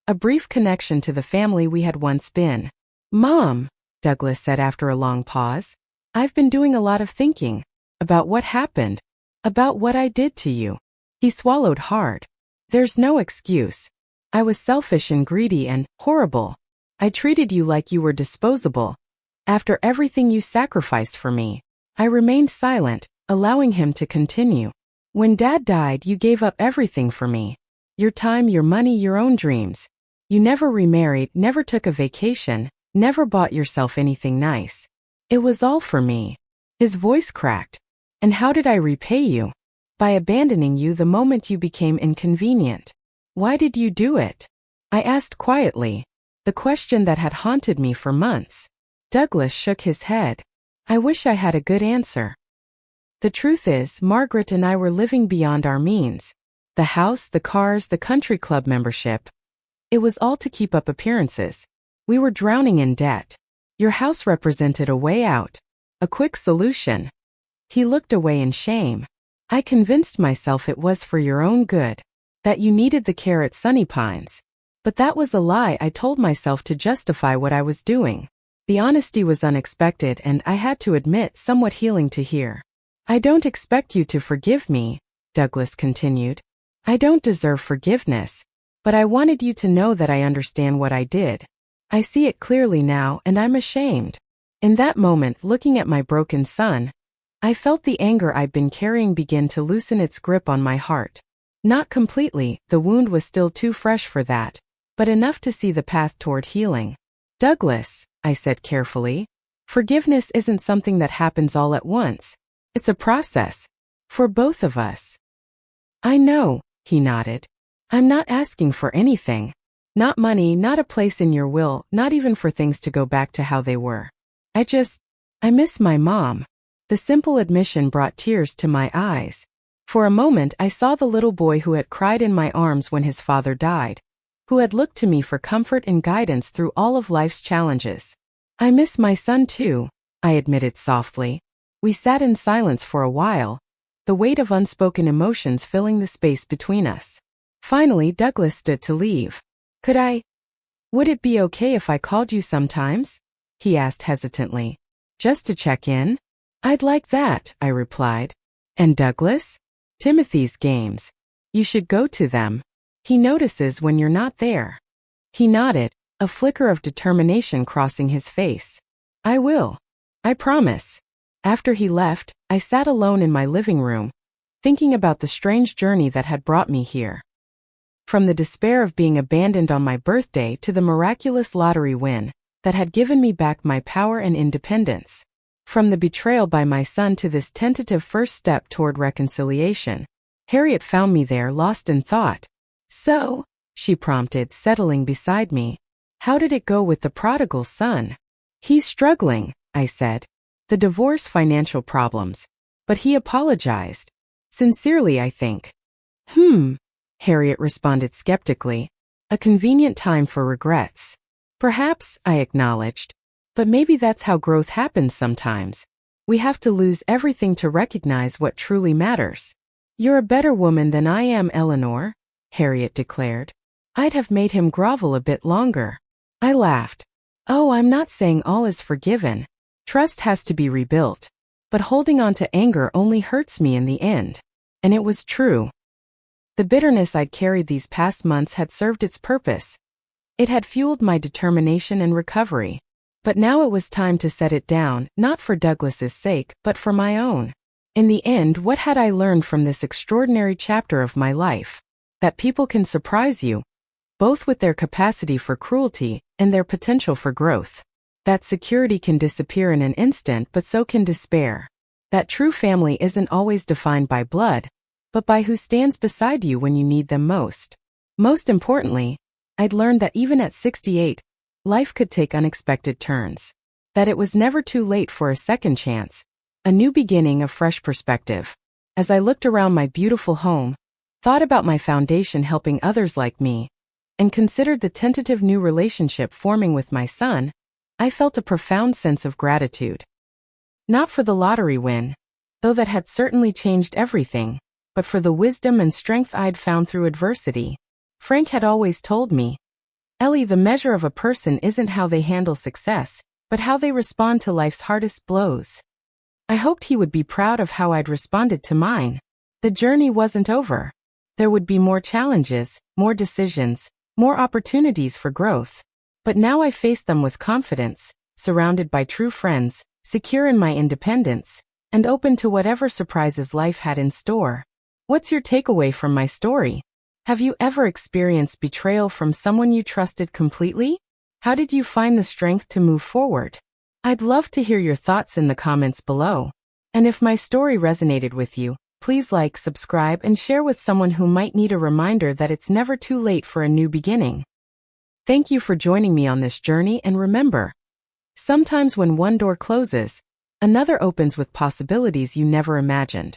A brief connection to the family we had once been. "Mom," Douglas said after a long pause, "I've been doing a lot of thinking. About what happened. About what I did to you." He swallowed hard. "There's no excuse. I was selfish and greedy and horrible. I treated you like you were disposable. After everything you sacrificed for me." I remained silent, allowing him to continue. "When Dad died, you gave up everything for me. Your time, your money, your own dreams. You never remarried, never took a vacation, never bought yourself anything nice. It was all for me." His voice cracked. "And how did I repay you?" "By abandoning you the moment you became inconvenient." "Why did you do it?" I asked quietly, the question that had haunted me for months. Douglas shook his head. "I wish I had a good answer. The truth is, Margaret and I were living beyond our means. The house, the cars, the country club membership. It was all to keep up appearances. We were drowning in debt. Your house represented a way out. A quick solution." He looked away in shame. "I convinced myself it was for your own good. That you needed the care at Sunny Pines. But that was a lie I told myself to justify what I was doing." The honesty was unexpected and, I had to admit, somewhat healing to hear. "I don't expect you to forgive me," Douglas continued. "I don't deserve forgiveness. But I wanted you to know that I understand what I did. I see it clearly now and I'm ashamed." In that moment, looking at my broken son, I felt the anger I'd been carrying begin to loosen its grip on my heart. Not completely, the wound was still too fresh for that, but enough to see the path toward healing. "Douglas," I said carefully, "forgiveness isn't something that happens all at once. It's a process. For both of us." "I know," he nodded. "I'm not asking for anything. Not money, not a place in your will, not even for things to go back to how they were. I miss my mom." The simple admission brought tears to my eyes. For a moment I saw the little boy who had cried in my arms when his father died, who had looked to me for comfort and guidance through all of life's challenges. "I miss my son too," I admitted softly. We sat in silence for a while, the weight of unspoken emotions filling the space between us. Finally, Douglas stood to leave. Would it be okay if I called you sometimes?" he asked hesitantly. "Just to check in?" "I'd like that," I replied. "And Douglas?" "Timothy's games. You should go to them. He notices when you're not there." He nodded, a flicker of determination crossing his face. "I will. I promise." After he left, I sat alone in my living room, thinking about the strange journey that had brought me here. From the despair of being abandoned on my birthday to the miraculous lottery win that had given me back my power and independence. From the betrayal by my son to this tentative first step toward reconciliation. Harriet found me there, lost in thought. "So," she prompted, settling beside me, "how did it go with the prodigal son?" "He's struggling," I said. "The divorce, financial problems. But he apologized. Sincerely, I think." Harriet responded skeptically. "A convenient time for regrets." "Perhaps," I acknowledged. "But maybe that's how growth happens sometimes. We have to lose everything to recognize what truly matters. You're a better woman than I am, Eleanor, Harriet declared. I'd have made him grovel a bit longer. I laughed. Oh, I'm not saying all is forgiven. Trust has to be rebuilt. But holding on to anger only hurts me in the end. And it was true. The bitterness I'd carried these past months had served its purpose. It had fueled my determination and recovery. But now it was time to set it down, not for Douglas's sake, but for my own. In the end, what had I learned from this extraordinary chapter of my life? That people can surprise you, both with their capacity for cruelty and their potential for growth. That security can disappear in an instant, but so can despair. That true family isn't always defined by blood, but by who stands beside you when you need them most. Most importantly, I'd learned that even at 68, life could take unexpected turns. That it was never too late for a second chance, a new beginning, a fresh perspective. As I looked around my beautiful home, thought about my foundation helping others like me, and considered the tentative new relationship forming with my son, I felt a profound sense of gratitude. Not for the lottery win, though that had certainly changed everything, but for the wisdom and strength I'd found through adversity. Frank had always told me, Ellie, the measure of a person isn't how they handle success, but how they respond to life's hardest blows. I hoped he would be proud of how I'd responded to mine. The journey wasn't over. There would be more challenges, more decisions, more opportunities for growth. But now I faced them with confidence, surrounded by true friends, secure in my independence, and open to whatever surprises life had in store. What's your takeaway from my story? Have you ever experienced betrayal from someone you trusted completely? How did you find the strength to move forward? I'd love to hear your thoughts in the comments below. And if my story resonated with you, please like, subscribe, and share with someone who might need a reminder that it's never too late for a new beginning. Thank you for joining me on this journey, and remember, sometimes when one door closes, another opens with possibilities you never imagined.